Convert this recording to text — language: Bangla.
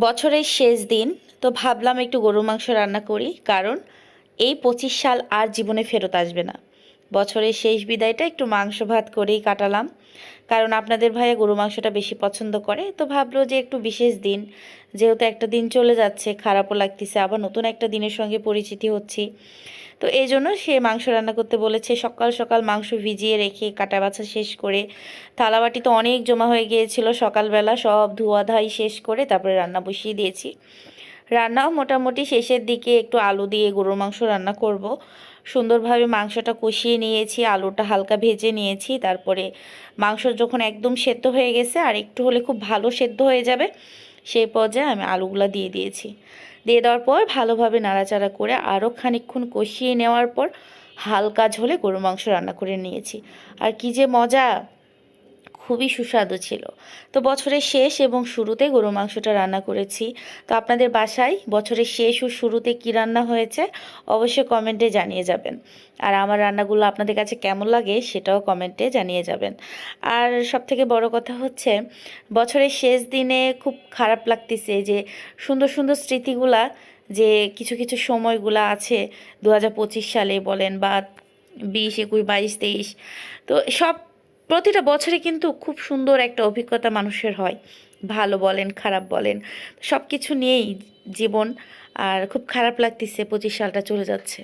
বছরের শেষ দিন, তো ভাবলাম একটু গরুর মাংস রান্না করি, কারণ এই 25 সাল আর জীবনে ফেরত আসবে না। বছরের শেষ বিদায়টা একটু মাংস ভাত করেই কাটালাম, কারণ আপনাদের ভাইয়া গরু মাংসটা বেশি পছন্দ করে। তো ভাবলো যে একটু বিশেষ দিন, যেহেতু একটা দিন চলে যাচ্ছে, খারাপও লাগতেছে, আবার নতুন একটা দিনের সঙ্গে পরিচিতি হচ্ছি। তো এই জন্য সে মাংস রান্না করতে বলেছে। সকাল সকাল মাংস ভিজিয়ে রেখে কাটা বাছা শেষ করে, থালাবাটি তো অনেক জমা হয়ে গিয়েছিল, সকালবেলা সব ধোয়া ধাই শেষ করে তারপরে রান্না বসিয়ে দিয়েছি। রান্নাও মোটামুটি শেষের দিকে, একটু আলু দিয়ে গরুর মাংস রান্না করব। সুন্দরভাবে মাংসটা কষিয়ে নিয়েছি, আলুটা হালকা ভেজে নিয়েছি। তারপরে মাংস যখন একদম সেদ্ধ হয়ে গেছে, আর একটু হলে খুব ভালো সেদ্ধ হয়ে যাবে, সেই পর্যায়ে আমি আলুগুলো দিয়ে দিয়েছি। দিয়ে দেওয়ার পর ভালোভাবে নাড়াচাড়া করে আরও খানিকক্ষণ কষিয়ে নেওয়ার পর হালকা ঝোলে গরুর মাংস রান্না করে নিয়েছি। আর কি যে মজা, খুবই সুস্বাদু ছিল। তো বছরের শেষ এবং শুরুতে গরুর মাংসটা রান্না করেছি। তো আপনাদের বাসায় বছরের শেষ ও শুরুতে কি রান্না হয়েছে অবশ্যই কমেন্টে জানিয়ে যাবেন। আর আমার রান্নাগুলো আপনাদের কাছে কেমন লাগে সেটাও কমেন্টে জানিয়ে যাবেন। আর সবথেকে বড় কথা হচ্ছে, বছরের শেষ দিনে খুব খারাপ লাগতেছে যে সুন্দর সুন্দর স্মৃতিগুলা, যে কিছু কিছু সময়গুলা আছে 2025 সালে বলেন বা 20, 21, 22, 23, তো সব প্রতিটা বছরে কিন্তু খুব সুন্দর একটা অভিজ্ঞতা মানুষের হয়। ভালো বলেন, খারাপ বলেন, সব কিছু নিয়েই জীবন। আর খুব খারাপ লাগতেছে 25 সালটা চলে যাচ্ছে।